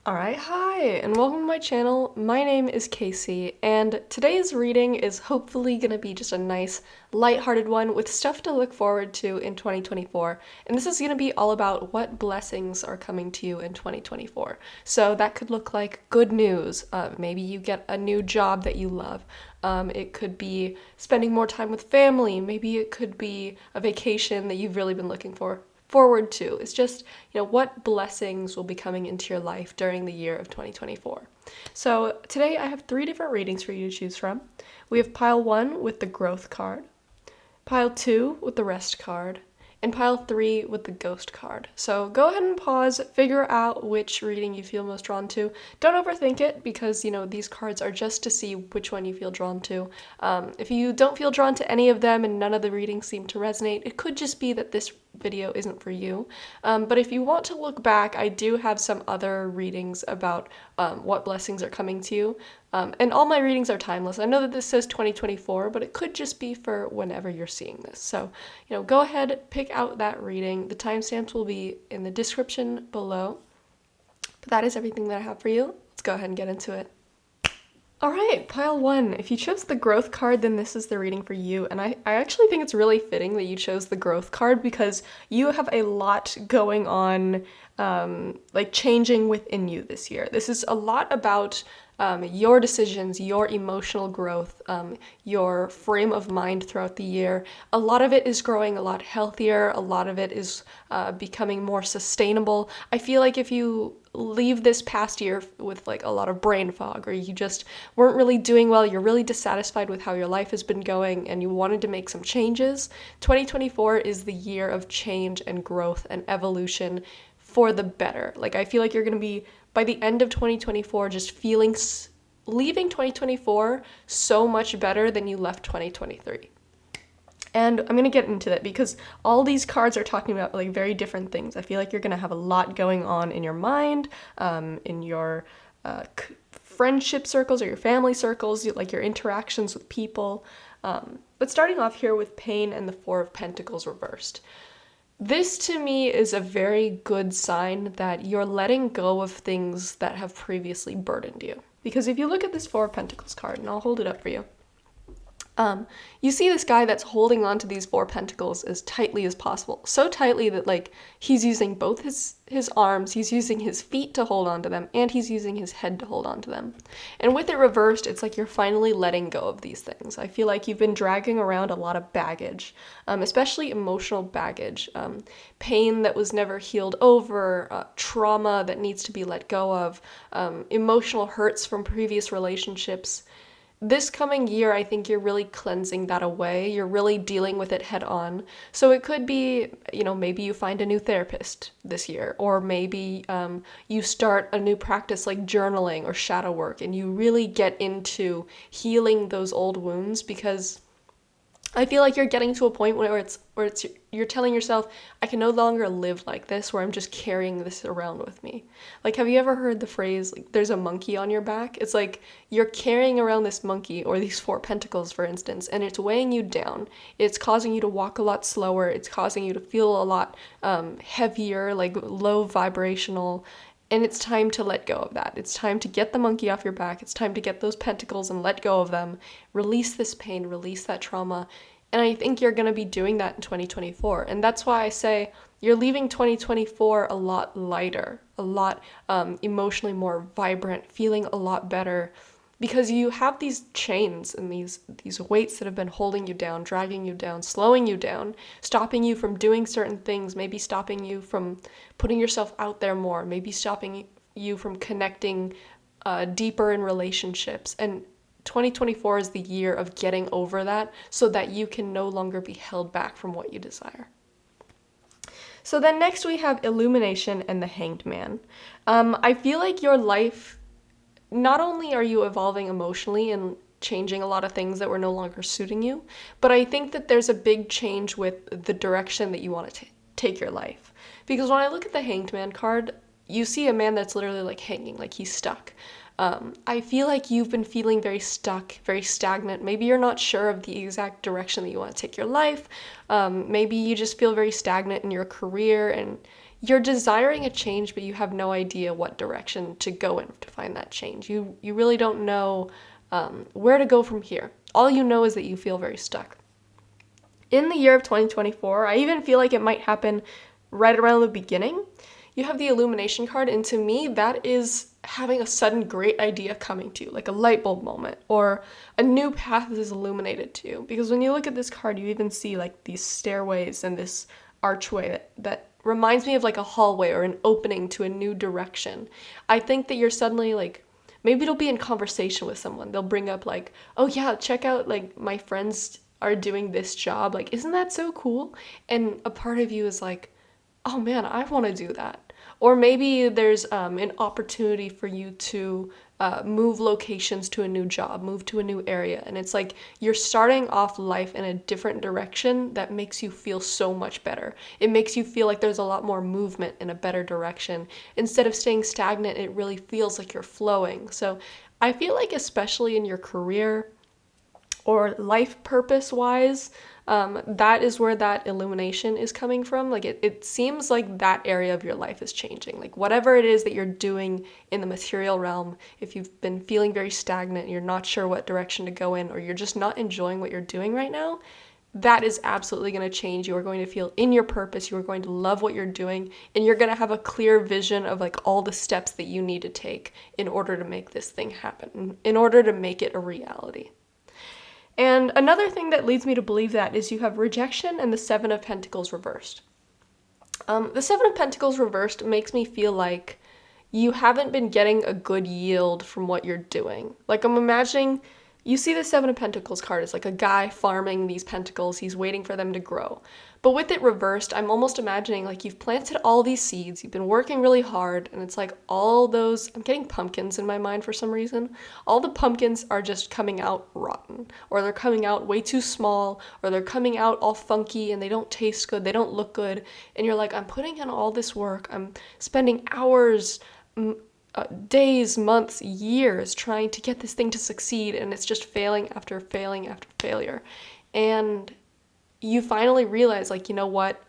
Alright, hi, and welcome to my channel. My name is Casey, and today's reading is hopefully going to be just a nice, lighthearted one with stuff to look forward to in 2024. And this is going to be all about what blessings are coming to you in 2024. So that could look like good news. Maybe you get a new job that you love. It could be spending more time with family. Maybe it could be a vacation that you've really been looking forward to. It's just, what blessings will be coming into your life during the year of 2024. So today I have 3 different readings for you to choose from. We have pile 1 with the growth card, pile 2 with the rest card, and pile 3 with the ghost card. So go ahead and pause, figure out which reading you feel most drawn to. Don't overthink it because, these cards are just to see which one you feel drawn to. If you don't feel drawn to any of them and none of the readings seem to resonate, it could just be that this video isn't for you. But if you want to look back, I do have some other readings about what blessings are coming to you. And all my readings are timeless. I know that this says 2024, but it could just be for whenever you're seeing this. So, go ahead, pick out that reading. The timestamps will be in the description below. But that is everything that I have for you. Let's go ahead and get into it. Alright, pile 1. If you chose the growth card, then this is the reading for you. And I actually think it's really fitting that you chose the growth card because you have a lot going on, changing within you this year. This is a lot about your decisions, your emotional growth, your frame of mind throughout the year. A lot of it is growing a lot healthier. A lot of it is becoming more sustainable. I feel like if you leave this past year with a lot of brain fog, or you just weren't really doing well, you're really dissatisfied with how your life has been going and you wanted to make some changes, 2024 is the year of change and growth and evolution for the better. I feel like you're going to be, by the end of 2024, just leaving 2024 so much better than you left 2023. And I'm going to get into that because all these cards are talking about very different things. I feel like you're going to have a lot going on in your mind, in your friendship circles or your family circles, your interactions with people. But starting off here with Pain and the Four of Pentacles reversed. This to me is a very good sign that you're letting go of things that have previously burdened you. Because if you look at this Four of Pentacles card, and I'll hold it up for you, you see this guy that's holding on to these 4 pentacles as tightly as possible. So tightly that he's using both his arms, he's using his feet to hold on to them, and he's using his head to hold on to them. And with it reversed, it's like you're finally letting go of these things. I feel like you've been dragging around a lot of baggage, especially emotional baggage, pain that was never healed over, trauma that needs to be let go of, emotional hurts from previous relationships. This coming year, I think you're really cleansing that away. You're really dealing with it head on. So it could be, maybe you find a new therapist this year, or maybe you start a new practice like journaling or shadow work, and you really get into healing those old wounds, because I feel like you're getting to a point where you're telling yourself, I can no longer live like this, where I'm just carrying this around with me. Have you ever heard the phrase, there's a monkey on your back? It's like you're carrying around this monkey, or these 4 pentacles, for instance, and it's weighing you down. It's causing you to walk a lot slower. It's causing you to feel a lot heavier, low vibrational. And it's time to let go of that. It's time to get the monkey off your back. It's time to get those pentacles and let go of them. Release this pain, release that trauma. And I think you're going to be doing that in 2024. And that's why I say you're leaving 2024 a lot lighter, a lot emotionally more vibrant, feeling a lot better, because you have these chains and these weights that have been holding you down, dragging you down, slowing you down, stopping you from doing certain things, maybe stopping you from putting yourself out there more, maybe stopping you from connecting deeper in relationships. And 2024 is the year of getting over that so that you can no longer be held back from what you desire. So then next we have Illumination and the Hanged Man. I feel like your life, not only are you evolving emotionally and changing a lot of things that were no longer suiting you, but I think that there's a big change with the direction that you want to take your life. Because when I look at the Hanged Man card, you see a man that's literally hanging, he's stuck. I feel like you've been feeling very stuck, very stagnant. Maybe you're not sure of the exact direction that you want to take your life. Maybe you just feel very stagnant in your career and you're desiring a change, but you have no idea what direction to go in to find that change. You really don't know where to go from here. All you know is that you feel very stuck. In the year of 2024, I even feel like it might happen right around the beginning. You have the illumination card, and to me, that is having a sudden great idea coming to you, like a light bulb moment, or a new path is illuminated to you. Because when you look at this card, you even see like these stairways and this archway that reminds me of like a hallway or an opening to a new direction. I think that you're suddenly like, maybe it'll be in conversation with someone. They'll bring up like, oh yeah, check out like my friends are doing this job. Like, isn't that so cool? And a part of you is like, oh man, I want to do that. Or maybe there's an opportunity for you to move locations to a new job, move to a new area. And it's like you're starting off life in a different direction that makes you feel so much better. It makes you feel like there's a lot more movement in a better direction. Instead of staying stagnant, it really feels like you're flowing. So I feel like especially in your career or life purpose wise, that is where that illumination is coming from. Like it seems like that area of your life is changing. Like whatever it is that you're doing in the material realm, if you've been feeling very stagnant, you're not sure what direction to go in, or you're just not enjoying what you're doing right now, that is absolutely going to change. You are going to feel in your purpose. You are going to love what you're doing, and you're going to have a clear vision of like all the steps that you need to take in order to make this thing happen, in order to make it a reality. And another thing that leads me to believe that is you have rejection and the Seven of Pentacles reversed. The Seven of Pentacles reversed makes me feel like you haven't been getting a good yield from what you're doing. Like I'm imagining, you see the Seven of Pentacles card is like a guy farming these pentacles. He's waiting for them to grow. But with it reversed, I'm almost imagining like you've planted all these seeds, you've been working really hard, and it's like all those, I'm getting pumpkins in my mind for some reason. All the pumpkins are just coming out rotten, or they're coming out way too small, or they're coming out all funky and they don't taste good, they don't look good. And you're like, I'm putting in all this work, I'm spending hours, days, months, years trying to get this thing to succeed, and it's just failing after failing after failure. And you finally realize, like, you know what?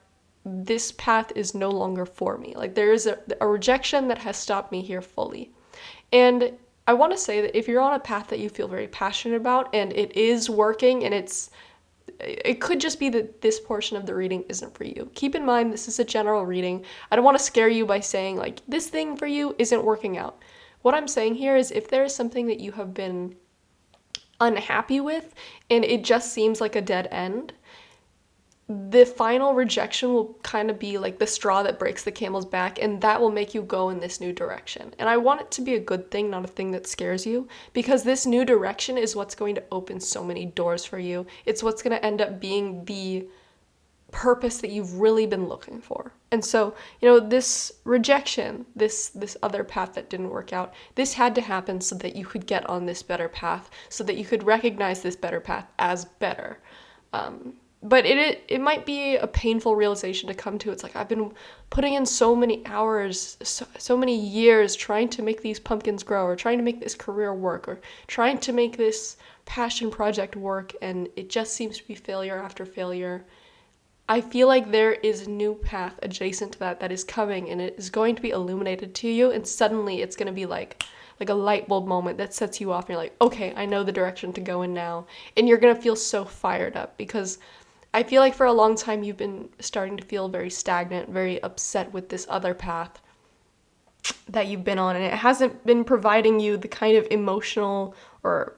This path is no longer for me. Like, there is a rejection that has stopped me here fully. And I want to say that if you're on a path that you feel very passionate about and it is working, and it could just be that this portion of the reading isn't for you. Keep in mind, this is a general reading. I don't want to scare you by saying, like, this thing for you isn't working out. What I'm saying here is if there is something that you have been unhappy with and it just seems like a dead end, the final rejection will kind of be like the straw that breaks the camel's back, and that will make you go in this new direction. And I want it to be a good thing, not a thing that scares you, because this new direction is what's going to open so many doors for you. It's what's going to end up being the purpose that you've really been looking for. And so, you know, this rejection, this other path that didn't work out, this had to happen so that you could get on this better path, so that you could recognize this better path as better. But it might be a painful realization to come to. It's like, I've been putting in so many hours, so many years trying to make these pumpkins grow, or trying to make this career work, or trying to make this passion project work, and it just seems to be failure after failure. I feel like there is a new path adjacent to that is coming, and it is going to be illuminated to you, and suddenly it's going to be like a light bulb moment that sets you off, and you're like, okay, I know the direction to go in now. And you're going to feel so fired up, because I feel like for a long time you've been starting to feel very stagnant, very upset with this other path that you've been on, and it hasn't been providing you the kind of emotional or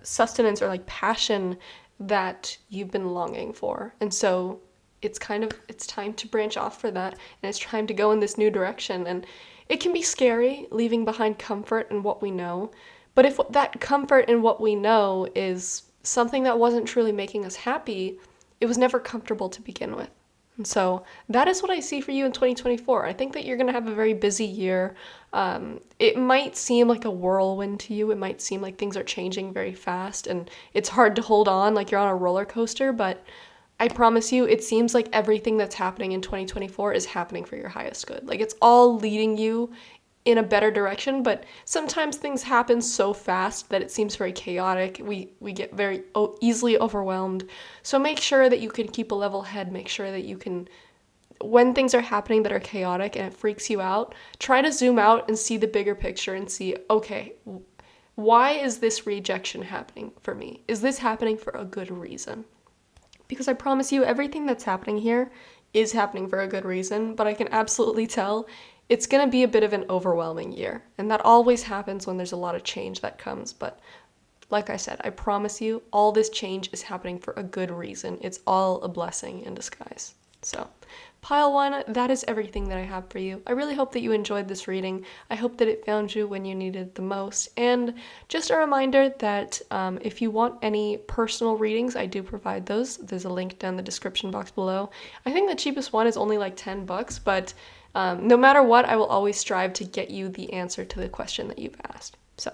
sustenance or like passion that you've been longing for. And so it's time to branch off for that, and it's time to go in this new direction. And it can be scary leaving behind comfort and what we know, but if that comfort in what we know is something that wasn't truly making us happy, it was never comfortable to begin with. And so that is what I see for you in 2024. I think that you're going to have a very busy year. It might seem like a whirlwind to you. It might seem like things are changing very fast and it's hard to hold on, like you're on a roller coaster, but I promise you, it seems like everything that's happening in 2024 is happening for your highest good. Like it's all leading you in a better direction, but sometimes things happen so fast that it seems very chaotic. We get very easily overwhelmed. So make sure that you can keep a level head. Make sure that you can when things are happening that are chaotic and it freaks you out, try to zoom out and see the bigger picture and see, okay, why is this rejection happening for me? Is this happening for a good reason? Because I promise you, everything that's happening here is happening for a good reason, but I can absolutely tell it's going to be a bit of an overwhelming year. And that always happens when there's a lot of change that comes. But like I said, I promise you, all this change is happening for a good reason. It's all a blessing in disguise. So, pile one, that is everything that I have for you. I really hope that you enjoyed this reading. I hope that it found you when you needed it the most. And just a reminder that if you want any personal readings, I do provide those. There's a link down the description box below. I think the cheapest one is only like $10, but no matter what, I will always strive to get you the answer to the question that you've asked. So,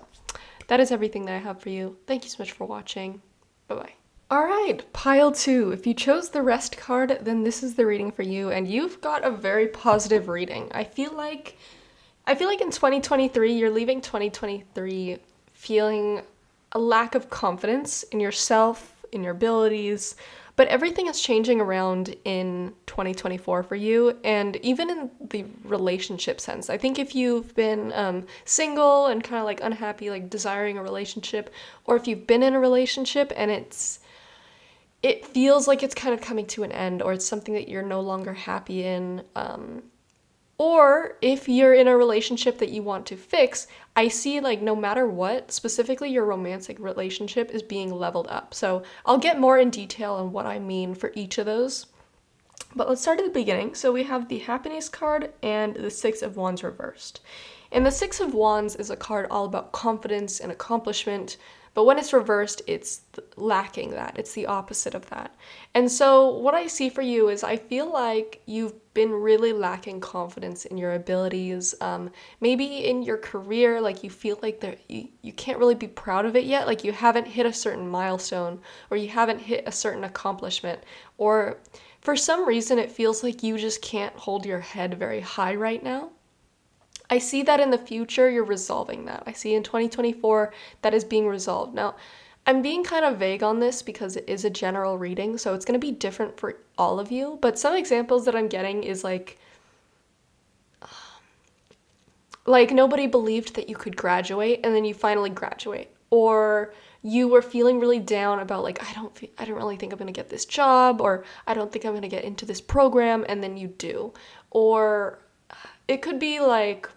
that is everything that I have for you. Thank you so much for watching. Bye-bye. All right, pile two. If you chose the rest card, then this is the reading for you, and you've got a very positive reading. I feel like in 2023, you're leaving 2023 feeling a lack of confidence in yourself, in your abilities, but everything is changing around in 2024 for you, and even in the relationship sense. I think if you've been single and kind of like unhappy, like desiring a relationship, or if you've been in a relationship and it feels like it's kind of coming to an end, or it's something that you're no longer happy in, or if you're in a relationship that you want to fix, I see like no matter what, specifically your romantic relationship is being leveled up. So I'll get more in detail on what I mean for each of those. But let's start at the beginning. So we have the Happiness card and the Six of Wands reversed. And the Six of Wands is a card all about confidence and accomplishment, but when it's reversed, it's lacking that. It's the opposite of that. And so what I see for you is I feel like you've been really lacking confidence in your abilities. Maybe in your career, like you feel like you can't really be proud of it yet. Like you haven't hit a certain milestone, or you haven't hit a certain accomplishment, or for some reason it feels like you just can't hold your head very high right now. I see that in the future, you're resolving that. I see in 2024 that is being resolved. Now, I'm being kind of vague on this because it is a general reading, so it's going to be different for all of you. But some examples that I'm getting is like nobody believed that you could graduate, and then you finally graduate. Or you were feeling really down about like, I don't really think I'm going to get this job, or I don't think I'm going to get into this program, and then you do. Or it could be like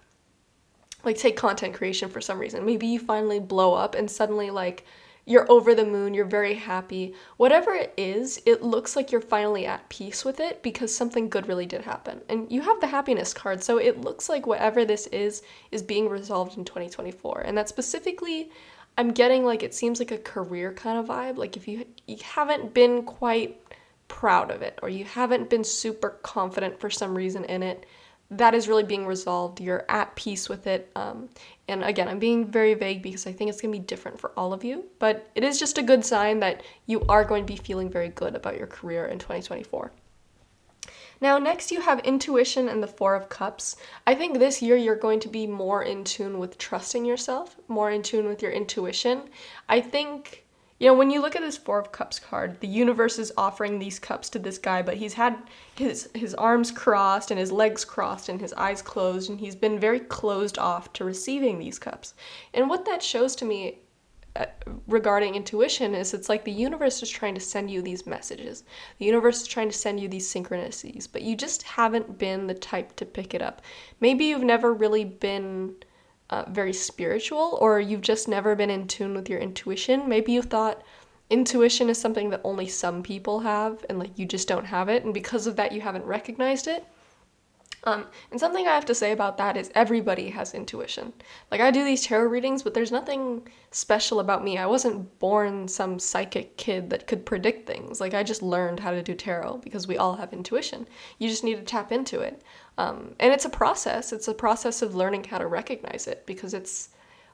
take content creation for some reason. Maybe you finally blow up and suddenly like you're over the moon, you're very happy. Whatever it is, it looks like you're finally at peace with it because something good really did happen. And you have the Happiness card, so it looks like whatever this is being resolved in 2024. And that specifically, I'm getting like it seems like a career kind of vibe. Like if you haven't been quite proud of it, or you haven't been super confident for some reason in it, that is really being resolved. You're at peace with it. And again, I'm being very vague because I think it's going to be different for all of you, but it is just a good sign that you are going to be feeling very good about your career in 2024. Now, next you have Intuition and the Four of Cups. I think this year you're going to be more in tune with trusting yourself, more in tune with your intuition. I think when you look at this Four of Cups card, the universe is offering these cups to this guy, but he's had his arms crossed and his legs crossed and his eyes closed, and he's been very closed off to receiving these cups. And what that shows to me regarding intuition is it's like the universe is trying to send you these messages. The universe is trying to send you these synchronicities, but you just haven't been the type to pick it up. Maybe you've never really been very spiritual, or you've just never been in tune with your intuition. Maybe you thought intuition is something that only some people have, and like you just don't have it, and because of that you haven't recognized it. And something I have to say about that is everybody has intuition. Like I do these tarot readings, but there's nothing special about me. I wasn't born some psychic kid that could predict things. Like I just learned how to do tarot because we all have intuition. You just need to tap into it. And it's a process. It's a process of learning how to recognize it because it's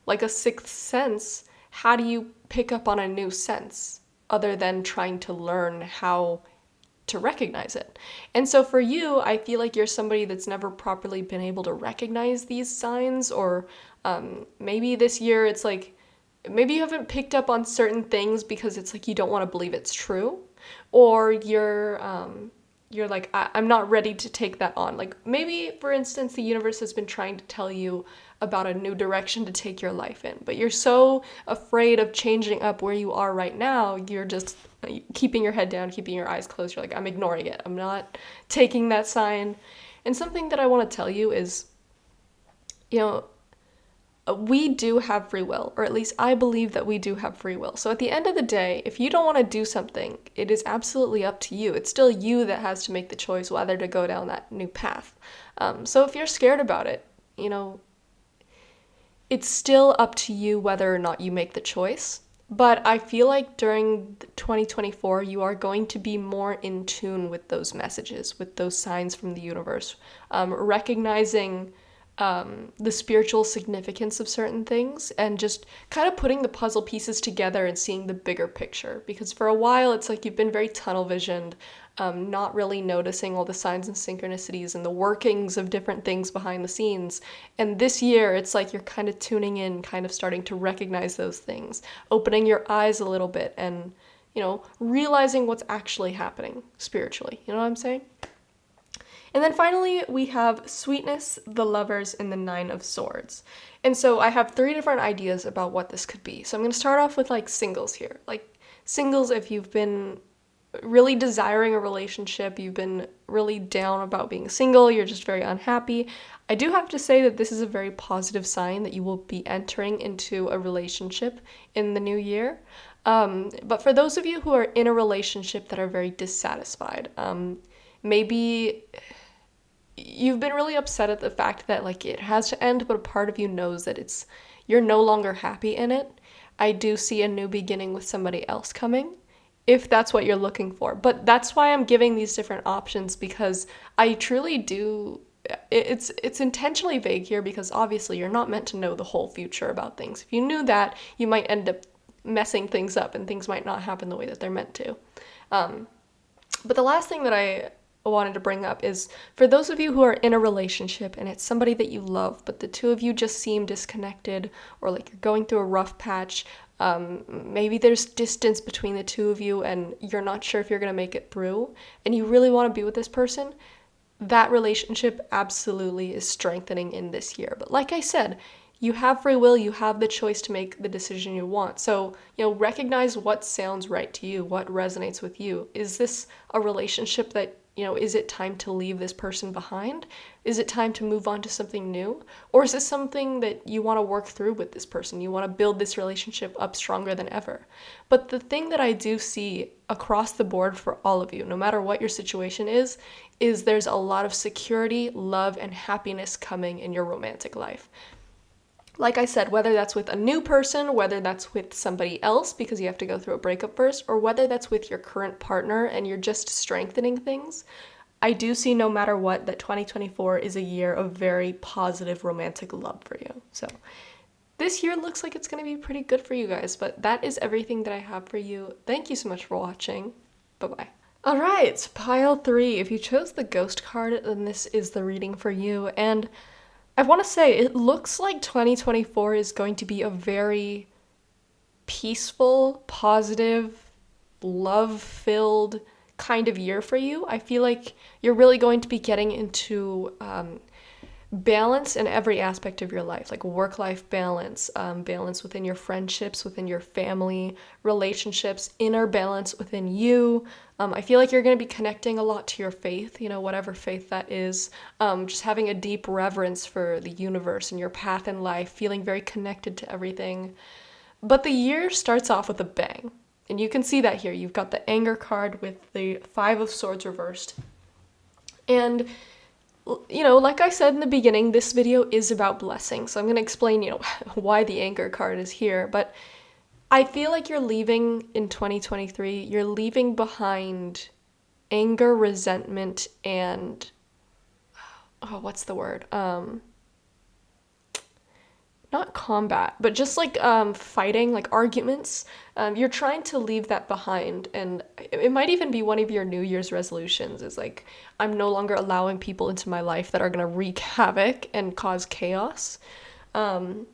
like a sixth sense. How do you pick up on a new sense other than trying to learn how to recognize it? And so for you, I feel like you're somebody that's never properly been able to recognize these signs, or maybe this year it's like, maybe you haven't picked up on certain things because it's like you don't want to believe it's true, or you're you're like, I'm not ready to take that on. Like maybe, for instance, the universe has been trying to tell you about a new direction to take your life in, but you're so afraid of changing up where you are right now, you're just keeping your head down, keeping your eyes closed. You're like, I'm ignoring it. I'm not taking that sign. And something that I want to tell you is, you know, we do have free will, or at least I believe that we do have free will. So at the end of the day, if you don't want to do something, it is absolutely up to you. It's still you that has to make the choice whether to go down that new path. So if you're scared about it, you know, it's still up to you whether or not you make the choice. But I feel like during 2024, you are going to be more in tune with those messages, with those signs from the universe, recognizing the spiritual significance of certain things and just kind of putting the puzzle pieces together and seeing the bigger picture. Because for a while, it's like you've been very tunnel visioned, not really noticing all the signs and synchronicities and the workings of different things behind the scenes. And this year, it's like you're kind of tuning in, kind of starting to recognize those things, opening your eyes a little bit and, you know, realizing what's actually happening spiritually. You know what I'm saying? And then finally, we have Sweetness, the Lovers, and the Nine of Swords. And so I have 3 different ideas about what this could be. So I'm going to start off with like singles here. Like singles, if you've been really desiring a relationship, you've been really down about being single, you're just very unhappy. I do have to say that this is a very positive sign that you will be entering into a relationship in the new year. But for those of you who are in a relationship that are very dissatisfied, maybe you've been really upset at the fact that like it has to end, but a part of you knows that you're no longer happy in it. I do see a new beginning with somebody else coming, if that's what you're looking for. But that's why I'm giving these different options, because I truly do. It's intentionally vague here because obviously you're not meant to know the whole future about things. If you knew that, you might end up messing things up and things might not happen the way that they're meant to. But the last thing that I wanted to bring up is for those of you who are in a relationship and it's somebody that you love, but the two of you just seem disconnected, or like you're going through a rough patch. Maybe there's distance between the two of you and you're not sure if you're going to make it through and you really want to be with this person. That relationship absolutely is strengthening in this year. But like I said, you have free will, you have the choice to make the decision you want. So, you know, recognize what sounds right to you, what resonates with you. Is this a relationship that, you know, is it time to leave this person behind? Is it time to move on to something new? Or is this something that you want to work through with this person? You want to build this relationship up stronger than ever. But the thing that I do see across the board for all of you, no matter what your situation is there's a lot of security, love, and happiness coming in your romantic life. Like I said, whether that's with a new person, whether that's with somebody else because you have to go through a breakup first, or whether that's with your current partner and you're just strengthening things, I do see no matter what that 2024 is a year of very positive romantic love for you. So this year looks like it's going to be pretty good for you guys, but that is everything that I have for you. Thank you so much for watching. Bye-bye. All right, pile 3. If you chose the ghost card, then this is the reading for you. And I want to say, it looks like 2024 is going to be a very peaceful, positive, love-filled kind of year for you. I feel like you're really going to be getting into balance in every aspect of your life, like work-life balance, balance within your friendships, within your family, relationships, inner balance within you. I feel like you're going to be connecting a lot to your faith, you know, whatever faith that is, just having a deep reverence for the universe and your path in life, feeling very connected to everything. But the year starts off with a bang, and you can see that here. You've got the anger card with the 5 of Swords reversed. And you know, like I said in the beginning, this video is about blessing. So I'm going to explain, you know, why the anger card is here. But I feel like you're leaving in 2023, you're leaving behind anger, resentment, and, oh, what's the word? Not combat, but just like fighting, like arguments. You're trying to leave that behind, and it might even be one of your New Year's resolutions is like, I'm no longer allowing people into my life that are gonna wreak havoc and cause chaos. And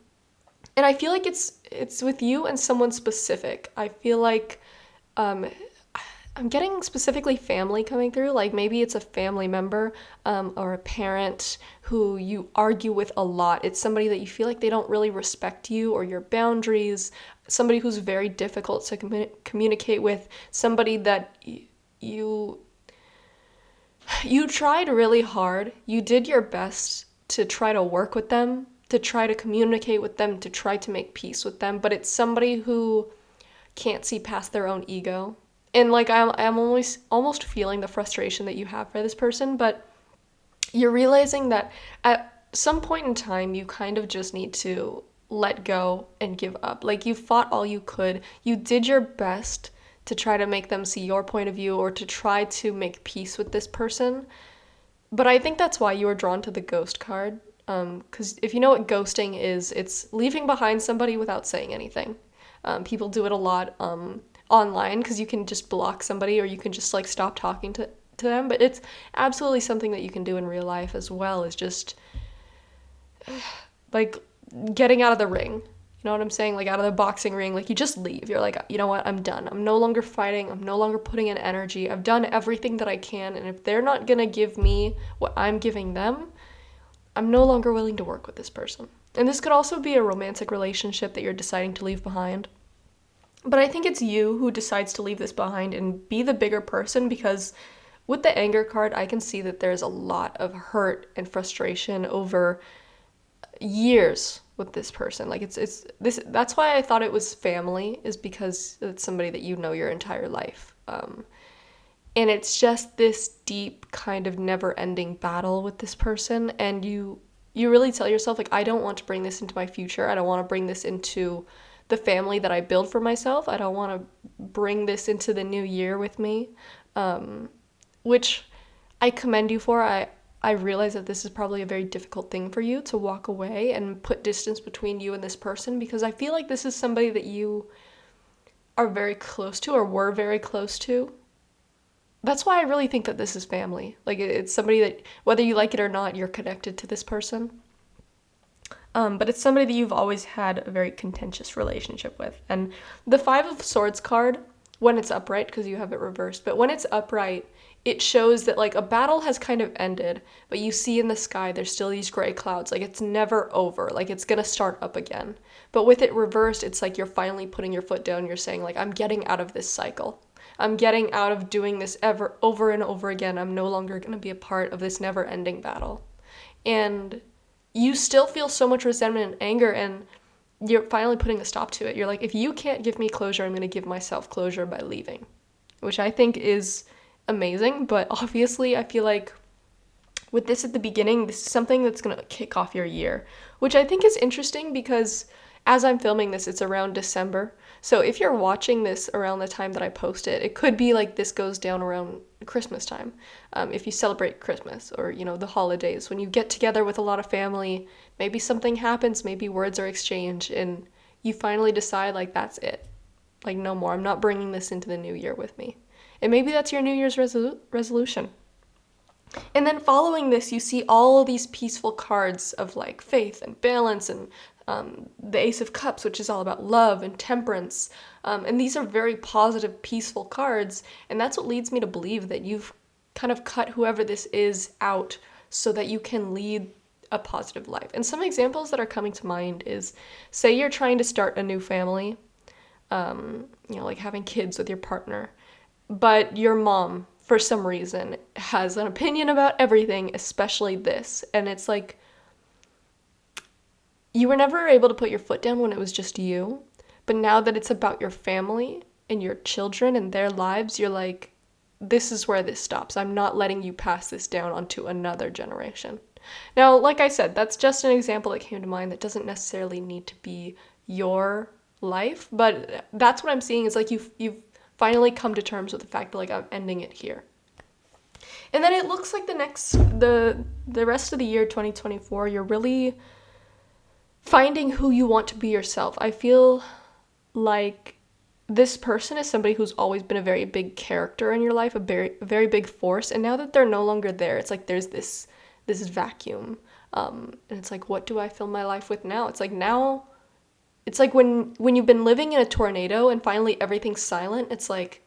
I feel like it's with you and someone specific. I feel like I'm getting specifically family coming through, like maybe it's a family member or a parent who you argue with a lot. It's somebody that you feel like they don't really respect you or your boundaries, somebody who's very difficult to communicate with, somebody that you you tried really hard. You did your best to try to work with them, to try to communicate with them, to try to make peace with them, but it's somebody who can't see past their own ego. And like I'm almost feeling the frustration that you have for this person, but you're realizing that at some point in time you kind of just need to let go and give up. Like you fought all you could. You did your best to try to make them see your point of view or to try to make peace with this person. But I think that's why you were drawn to the ghost card. Because if you know what ghosting is, it's leaving behind somebody without saying anything. People do it a lot online because you can just block somebody or you can just like stop talking to them. But it's absolutely something that you can do in real life as well, is just like getting out of the ring. You know what I'm saying? Like out of the boxing ring, like you just leave. You're like, you know what? I'm done. I'm no longer fighting. I'm no longer putting in energy. I've done everything that I can. And if they're not going to give me what I'm giving them, I'm no longer willing to work with this person. And this could also be a romantic relationship that you're deciding to leave behind. But I think it's you who decides to leave this behind and be the bigger person, because with the anger card, I can see that there's a lot of hurt and frustration over years with this person. Like it's this, that's why I thought it was family, is because it's somebody that you know your entire life. And it's just this deep kind of never-ending battle with this person, and you really tell yourself, like, I don't want to bring this into my future. I don't want to bring this into the family that I build for myself. I don't want to bring this into the new year with me, which I commend you for. I realize that this is probably a very difficult thing for you to walk away and put distance between you and this person, because I feel like this is somebody that you are very close to or were very close to. That's why I really think that this is family. Like it's somebody that, whether you like it or not, you're connected to this person. But it's somebody that you've always had a very contentious relationship with. And the Five of Swords card, when it's upright, because you have it reversed, but when it's upright, it shows that like a battle has kind of ended, but you see in the sky there's still these gray clouds. Like it's never over. Like it's gonna start up again. But with it reversed, it's like you're finally putting your foot down. You're saying like, I'm getting out of this cycle. I'm getting out of doing this over and over again. I'm no longer going to be a part of this never-ending battle. And you still feel so much resentment and anger, and you're finally putting a stop to it. You're like, if you can't give me closure, I'm going to give myself closure by leaving, which I think is amazing. But obviously, I feel like with this at the beginning, this is something that's going to kick off your year, which I think is interesting because as I'm filming this, it's around December. So if you're watching this around the time that I post it, it could be like this goes down around Christmas time. If you celebrate Christmas or, you know, the holidays, when you get together with a lot of family, maybe something happens, maybe words are exchanged, and you finally decide like, that's it. Like, no more. I'm not bringing this into the new year with me. And maybe that's your New Year's resolution. And then following this, you see all of these peaceful cards of like faith and balance and the Ace of Cups, which is all about love and temperance. And these are very positive, peaceful cards. And that's what leads me to believe that you've kind of cut whoever this is out so that you can lead a positive life. And some examples that are coming to mind is, say you're trying to start a new family, you know, like having kids with your partner, but your mom, for some reason, has an opinion about everything, especially this. And it's like, you were never able to put your foot down when it was just you, but now that it's about your family and your children and their lives, you're like, this is where this stops. I'm not letting you pass this down onto another generation. Now, like I said, that's just an example that came to mind. That doesn't necessarily need to be your life, but that's what I'm seeing is like you've finally come to terms with the fact that like I'm ending it here. And then it looks like the rest of the year 2024, you're really finding who you want to be yourself. I feel like this person is somebody who's always been a very big character in your life, a very big force, and now that they're no longer there, it's like there's this vacuum. And it's like, what do I fill my life with now? It's like now, it's like when you've been living in a tornado and finally everything's silent, it's like,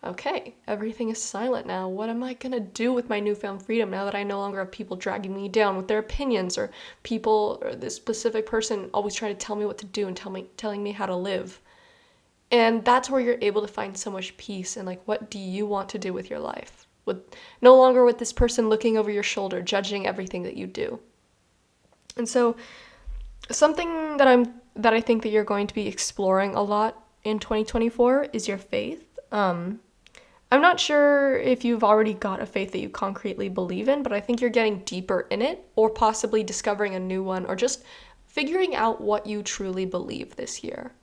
okay, everything is silent now. What am I gonna do with my newfound freedom now that I no longer have people dragging me down with their opinions, or people, or this specific person always trying to tell me what to do and telling me how to live? And that's where you're able to find so much peace and like, what do you want to do with your life? With no longer with this person looking over your shoulder, judging everything that you do. And so something that I think that you're going to be exploring a lot in 2024 is your faith. I'm not sure if you've already got a faith that you concretely believe in, but I think you're getting deeper in it, or possibly discovering a new one, or just figuring out what you truly believe this year.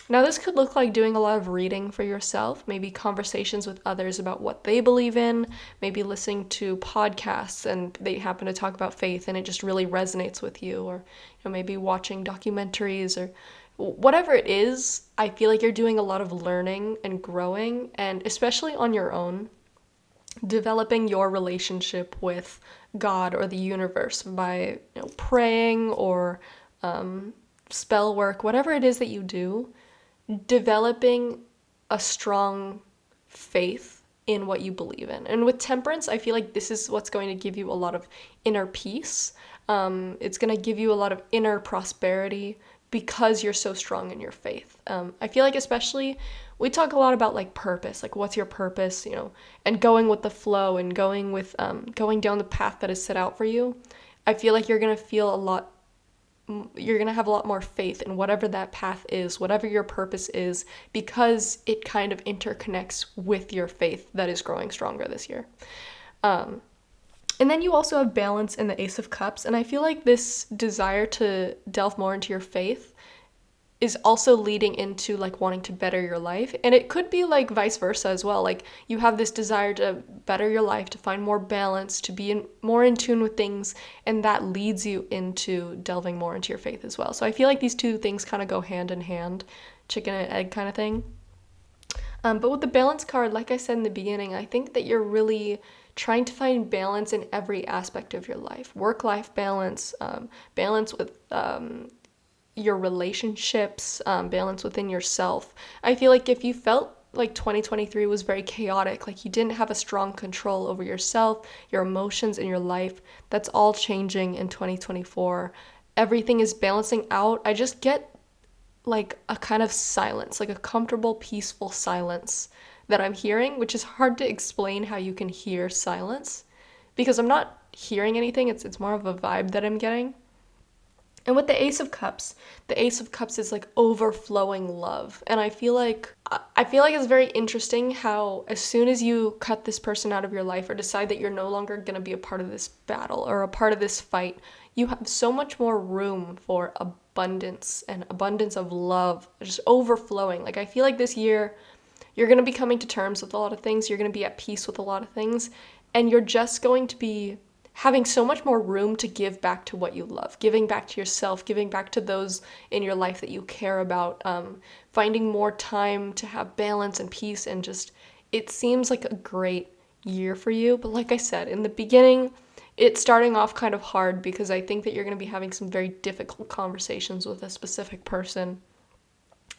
Now, this could look like doing a lot of reading for yourself, maybe conversations with others about what they believe in, maybe listening to podcasts and they happen to talk about faith and it just really resonates with you, or maybe watching documentaries or whatever it is. I feel like you're doing a lot of learning and growing, and especially on your own, developing your relationship with God or the universe by praying or spell work, whatever it is that you do. Developing a strong faith in what you believe in. And with temperance, I feel like this is what's going to give you a lot of inner peace. It's going to give you a lot of inner prosperity because you're so strong in your faith. I feel like especially we talk a lot about like purpose, like what's your purpose, and going with the flow and going down the path that is set out for you. I feel like you're going to have a lot more faith in whatever that path is, whatever your purpose is, because it kind of interconnects with your faith that is growing stronger this year. And then you also have balance in the Ace of Cups, and I feel like this desire to delve more into your faith is also leading into like wanting to better your life. And it could be like vice versa as well. Like you have this desire to better your life, to find more balance, to be more in tune with things, and that leads you into delving more into your faith as well. So I feel like these two things kind of go hand in hand, chicken and egg kind of thing. But with the balance card, like I said in the beginning, I think that you're really trying to find balance in every aspect of your life. Work-life balance, balance with your relationships, balance within yourself. I feel like if you felt like 2023 was very chaotic, like you didn't have a strong control over yourself, your emotions, and your life, that's all changing in 2024. Everything is balancing out. I just get like a kind of silence, like a comfortable, peaceful silence that I'm hearing, which is hard to explain how you can hear silence because I'm not hearing anything. It's more of a vibe that I'm getting. And with the Ace of Cups is like overflowing love. And I feel like it's very interesting how as soon as you cut this person out of your life or decide that you're no longer going to be a part of this battle or a part of this fight, you have so much more room for abundance and abundance of love, just overflowing. Like I feel like this year you're going to be coming to terms with a lot of things. You're going to be at peace with a lot of things. And you're just going to be having so much more room to give back to what you love, giving back to yourself, giving back to those in your life that you care about, finding more time to have balance and peace, and just, it seems like a great year for you. But like I said, in the beginning, it's starting off kind of hard because I think that you're going to be having some very difficult conversations with a specific person.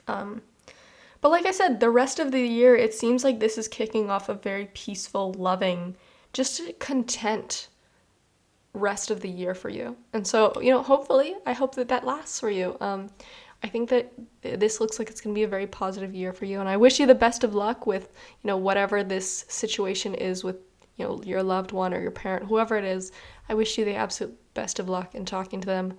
But like I said, the rest of the year, it seems like this is kicking off a very peaceful, loving, just content rest of the year for you. And so, hopefully, I hope that lasts for you. I think that this looks like it's going to be a very positive year for you. And I wish you the best of luck with, whatever this situation is with, your loved one or your parent, whoever it is. I wish you the absolute best of luck in talking to them.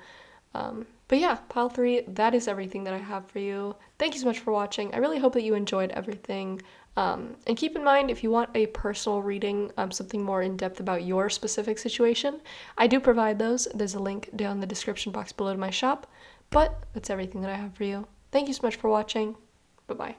But yeah, pile 3, that is everything that I have for you. Thank you so much for watching. I really hope that you enjoyed everything. And keep in mind, if you want a personal reading, something more in-depth about your specific situation, I do provide those. There's a link down in the description box below to my shop. But that's everything that I have for you. Thank you so much for watching. Bye-bye.